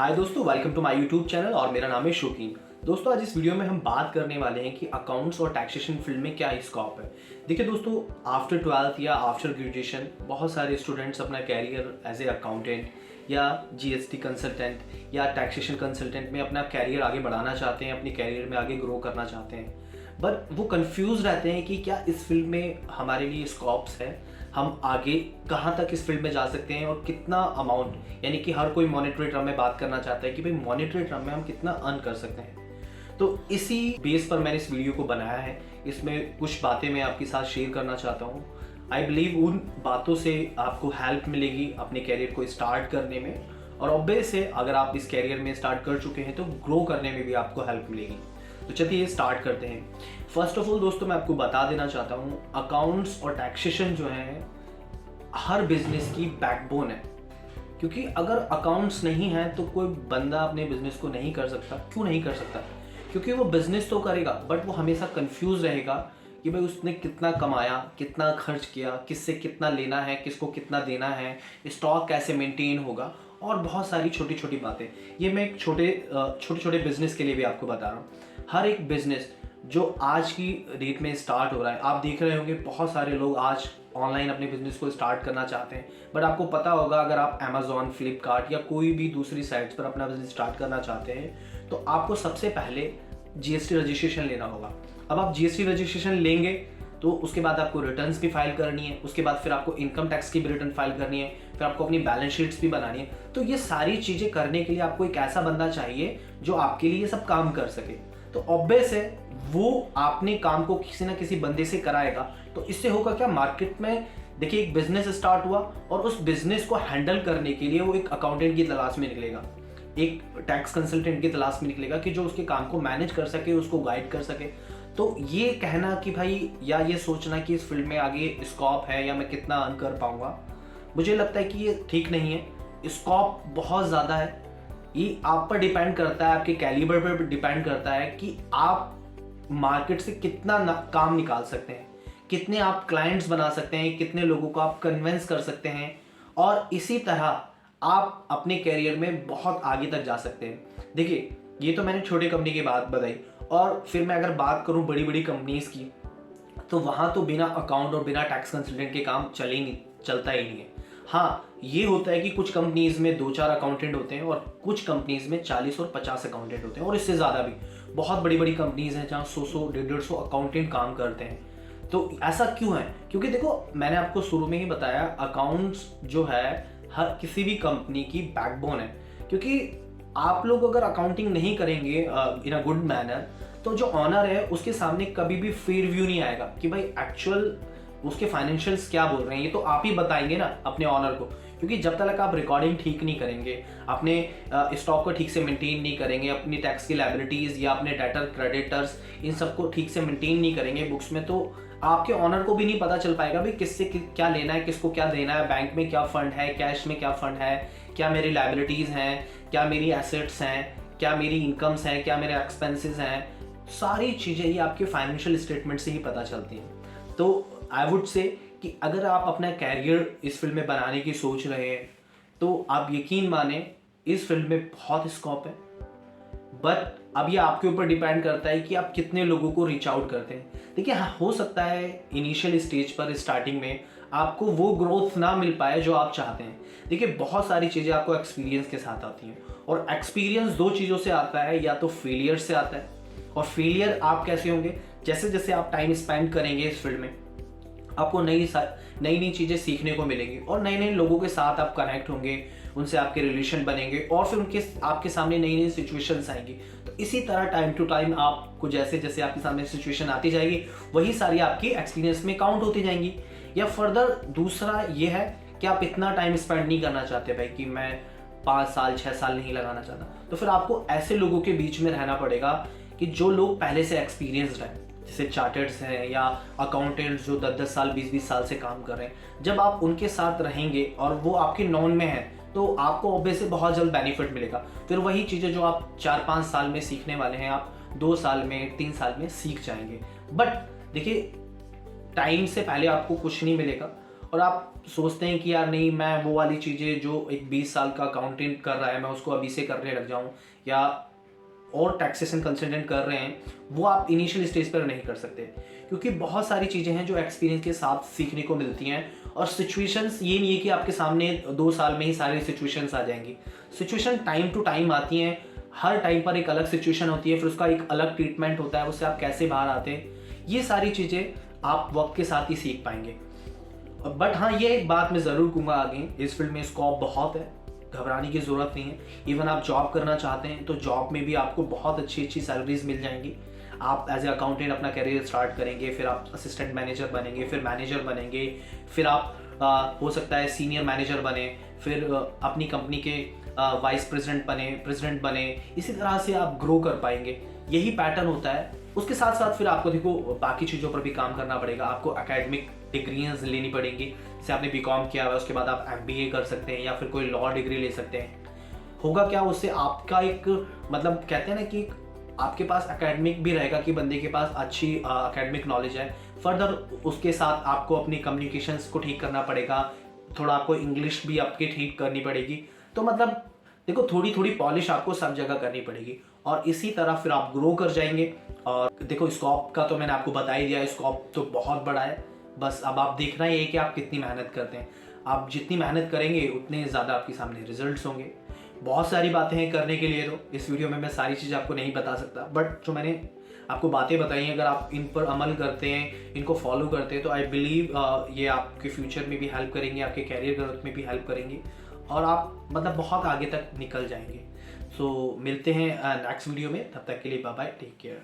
हाय दोस्तों, welcome to my YouTube channel और मेरा नाम है शौकीन। दोस्तों, आज इस वीडियो में हम बात करने वाले हैं कि अकाउंट्स और टैक्सेशन फील्ड में क्या स्कोप है। देखिए दोस्तों, आफ्टर 12th या आफ्टर ग्रेजुएशन बहुत सारे स्टूडेंट्स अपना कैरियर एज ए अकाउंटेंट या जीएसटी कंसल्टेंट या टैक्सेशन कंसल्टेंट में अपना कैरियर आगे बढ़ाना चाहते हैं, अपने कैरियर में आगे ग्रो करना चाहते हैं। बट वो कंफ्यूज रहते हैं कि क्या इस फील्ड में हमारे लिए स्कोप्स है, हम आगे कहाँ तक इस फील्ड में जा सकते हैं और कितना अमाउंट, यानी कि हर कोई मॉनेटरी टर्म में बात करना चाहता है कि भाई मॉनेटरी टर्म में हम कितना अर्न कर सकते हैं। तो इसी बेस पर मैंने इस वीडियो को बनाया है। इसमें कुछ बातें मैं आपके साथ शेयर करना चाहता हूँ। आई बिलीव उन बातों से आपको हेल्प मिलेगी अपने कैरियर को स्टार्ट करने में, और ऑब्वियस है अगर आप इस कैरियर में स्टार्ट कर चुके हैं तो ग्रो करने में भी आपको हेल्प मिलेगी। तो चलिए स्टार्ट करते हैं। फर्स्ट ऑफ ऑल दोस्तों, मैं आपको बता देना चाहता हूँ, अकाउंट्स और टैक्सेशन जो है हर बिजनेस की बैकबोन है। क्योंकि अगर अकाउंट्स नहीं है तो कोई बंदा अपने बिजनेस को नहीं कर सकता। क्यों नहीं कर सकता? क्योंकि वो बिजनेस तो करेगा बट वो हमेशा कंफ्यूज रहेगा कि भाई उसने कितना कमाया, कितना खर्च किया, किससे कितना लेना है, किसको कितना देना है, स्टॉक कैसे मेंटेन होगा, और बहुत सारी छोटी छोटी बातें। ये मैं एक छोटे छोटे बिजनेस के लिए भी आपको बता रहा हूँ। हर एक बिजनेस जो आज की डेट में स्टार्ट हो रहा है, आप देख रहे होंगे बहुत सारे लोग आज ऑनलाइन अपने बिजनेस को स्टार्ट करना चाहते हैं। बट आपको पता होगा, अगर आप अमेजोन, फ्लिपकार्ट या कोई भी दूसरी साइट्स पर अपना बिजनेस स्टार्ट करना चाहते हैं तो आपको सबसे पहले जीएसटी रजिस्ट्रेशन लेना होगा। अब आप जीएसटी रजिस्ट्रेशन लेंगे तो उसके बाद आपको रिटर्न्स भी फाइल करनी है, उसके बाद फिर आपको इनकम टैक्स की भी रिटर्न फाइल करनी है, फिर आपको अपनी बैलेंस शीट्स भी बनानी है। तो ये सारी चीज़ें करने के लिए आपको एक ऐसा बंदा चाहिए जो आपके लिए ये सब काम कर सके। तो ऑब्वियस है वो आपने काम को किसी ना किसी बंदे से कराएगा। तो इससे होगा क्या, मार्केट में देखिए एक बिजनेस स्टार्ट हुआ और उस बिजनेस को हैंडल करने के लिए वो एक अकाउंटेंट की तलाश में निकलेगा, एक टैक्स कंसल्टेंट की तलाश में निकलेगा कि जो उसके काम को मैनेज कर सके, उसको गाइड कर सके। तो ये कहना कि भाई, या ये सोचना कि इस फील्ड में आगे स्कोप है या मैं कितना अर्न कर पाऊंगा, मुझे लगता है कि ये ठीक नहीं है। स्कोप बहुत ज़्यादा है। ये आप पर डिपेंड करता है, आपके कैलिबर पर डिपेंड करता है कि आप मार्केट से कितना काम निकाल सकते हैं, कितने आप क्लाइंट्स बना सकते हैं, कितने लोगों को आप कन्विंस कर सकते हैं, और इसी तरह आप अपने कैरियर में बहुत आगे तक जा सकते हैं। देखिए, ये तो मैंने छोटे कंपनी की बात बताई, और फिर मैं अगर बात करूं बड़ी बड़ी कंपनीज की, तो वहां तो बिना अकाउंट और बिना टैक्स कंसल्टेंट के काम चलता ही नहीं है। हाँ, ये होता है कि कुछ कंपनीज में 2-4 अकाउंटेंट होते हैं और कुछ कंपनीज में 40 और 50 अकाउंटेंट होते हैं, और इससे ज़्यादा भी। बहुत बड़ी बड़ी कंपनीज हैं जहाँ 100 150 अकाउंटेंट काम करते हैं। तो ऐसा क्यों है? क्योंकि देखो, मैंने आपको शुरू में ही बताया, अकाउंट्स जो है हर किसी भी कंपनी की बैकबोन है। क्योंकि आप लोग अगर अकाउंटिंग नहीं करेंगे इन अ गुड मैनर, तो जो ऑनर है उसके सामने कभी भी फेयर व्यू नहीं आएगा कि भाई एक्चुअल उसके फाइनेंशियल्स क्या बोल रहे हैं। ये तो आप ही बताएंगे ना अपने ऑनर को। क्योंकि जब तक आप रिकॉर्डिंग ठीक नहीं करेंगे, अपने स्टॉक को ठीक से मेंटेन नहीं करेंगे, अपनी टैक्स की लायबिलिटीज या अपने डेटर क्रेडिटर्स, इन सबको ठीक से मेंटेन नहीं करेंगे बुक्स में, तो आपके ऑनर को भी नहीं पता चल पाएगा भाई किससे क्या लेना है, किसको क्या देना है, बैंक में क्या फंड है, कैश में क्या फंड है, क्या मेरी लायबिलिटीज हैं, क्या मेरी एसेट्स हैं, क्या मेरी इनकम्स हैं, क्या मेरे एक्सपेंसेस हैं। सारी चीज़ें ही आपके फाइनेंशियल स्टेटमेंट से ही पता चलती हैं। तो आई वुड से कि अगर आप अपना कैरियर इस फील्ड में बनाने की सोच रहे हैं तो आप यकीन माने इस फील्ड में बहुत स्कोप है। बट अब ये आपके ऊपर डिपेंड करता है कि आप कितने लोगों को रीच आउट करते हैं। देखिए, हाँ, हो सकता है इनिशियल स्टेज पर, स्टार्टिंग में आपको वो ग्रोथ ना मिल पाए जो आप चाहते हैं। देखिए, बहुत सारी चीज़ें आपको एक्सपीरियंस के साथ आती हैं, और एक्सपीरियंस 2 चीज़ों से आता है, या तो फेलियर से आता है। और फेलियर आप कैसे होंगे? जैसे जैसे आप टाइम स्पेंड करेंगे इस फील्ड में, आपको नई नई चीज़ें सीखने को मिलेंगी, और नए नए लोगों के साथ आप कनेक्ट होंगे, उनसे आपके रिलेशन बनेंगे, और फिर उनके आपके सामने नई नई सिचुएशंस आएंगी। तो इसी तरह टाइम टू टाइम आपको जैसे जैसे आपके सामने सिचुएशन आती जाएगी, वही सारी आपकी एक्सपीरियंस में काउंट होती जाएंगी। या फर्दर दूसरा ये है कि आप इतना टाइम स्पेंड नहीं करना चाहते भाई कि मैं 5 साल 6 साल नहीं लगाना चाहता, तो फिर आपको ऐसे लोगों के बीच में रहना पड़ेगा कि जो लोग पहले से एक्सपीरियंसड हैं, जैसे चार्टर्ड्स हैं या अकाउंटेंट्स जो 10-10 साल 20-20 साल से काम कर रहे हैं। जब आप उनके साथ रहेंगे और वो आपके नॉन में हैं, तो आपको ऑब्वियसली बहुत जल्द बेनिफिट मिलेगा। फिर वही चीज़ें जो आप 4-5 साल में सीखने वाले हैं, आप 2 साल में 3 साल में सीख जाएंगे। बट देखिए, टाइम से पहले आपको कुछ नहीं मिलेगा, और आप सोचते हैं कि यार नहीं, मैं वो वाली चीज़ें जो एक 20 साल का अकाउंटेंट कर रहा है मैं उसको अभी से करने लग जाऊँ, या और टैक्सेशन कंसल्टेंट कर रहे हैं, वो आप इनिशियल स्टेज पर नहीं कर सकते, क्योंकि बहुत सारी चीज़ें हैं जो एक्सपीरियंस के साथ सीखने को मिलती हैं। और सिचुएशंस ये नहीं है कि आपके सामने 2 साल में ही सारी सिचुएशंस आ जाएंगी। सिचुएशन टाइम टू टाइम आती हैं, हर टाइम पर एक अलग सिचुएशन होती है, फिर उसका एक अलग ट्रीटमेंट होता है, उससे आप कैसे बाहर आते हैं, ये सारी चीज़ें आप वक्त के साथ ही सीख पाएंगे। बट हाँ, ये एक बात मैं ज़रूर कहूँगा आगे, इस फील्ड में स्कोप बहुत है, घबराने की ज़रूरत नहीं है। इवन आप जॉब करना चाहते हैं तो जॉब में भी आपको बहुत अच्छी अच्छी सैलरीज मिल जाएंगी। आप एज ए अकाउंटेंट अपना करियर स्टार्ट करेंगे, फिर आप असिस्टेंट मैनेजर बनेंगे, फिर मैनेजर बनेंगे, फिर आप हो सकता है सीनियर मैनेजर बने, फिर अपनी कंपनी के वाइस प्रेसिडेंट बने, इसी तरह से आप ग्रो कर पाएंगे। यही पैटर्न होता है। उसके साथ साथ फिर आपको देखो बाकी चीज़ों पर भी काम करना पड़ेगा। आपको एकेडमिक डिग्रियाँ लेनी पड़ेंगी। जैसे आपने बीकॉम किया हुआ है, उसके बाद आप MBA कर सकते हैं या फिर कोई लॉ डिग्री ले सकते हैं। होगा क्या, उससे आपका एक मतलब कहते हैं ना कि आपके पास एकेडमिक भी रहेगा कि बंदे के पास अच्छी एकेडमिक नॉलेज है। फर्दर उसके साथ आपको अपनी कम्युनिकेशंस को ठीक करना पड़ेगा, थोड़ा आपको इंग्लिश भी आपकी ठीक करनी पड़ेगी। तो मतलब देखो थोड़ी थोड़ी पॉलिश आपको सब जगह करनी पड़ेगी, और इसी तरह फिर आप ग्रो कर जाएंगे। और देखो स्कोप का तो मैंने आपको बता ही दिया, स्कोप तो बहुत बड़ा है। बस अब आप देखना ही है कि आप कितनी मेहनत करते हैं। आप जितनी मेहनत करेंगे उतने ज़्यादा आपके सामने रिजल्ट्स होंगे। बहुत सारी बातें हैं करने के लिए, तो इस वीडियो में मैं सारी चीज़ आपको नहीं बता सकता, बट जो मैंने आपको बातें बताई हैं, अगर आप इन पर अमल करते हैं, इनको फॉलो करते हैं, तो आई बिलीव ये आपके फ्यूचर में भी हेल्प करेंगे, आपके कैरियर ग्रोथ में भी हेल्प करेंगी, और आप मतलब बहुत आगे तक निकल जाएंगे। सो मिलते हैं नेक्स्ट वीडियो में, तब तक के लिए बाय बाय, टेक केयर।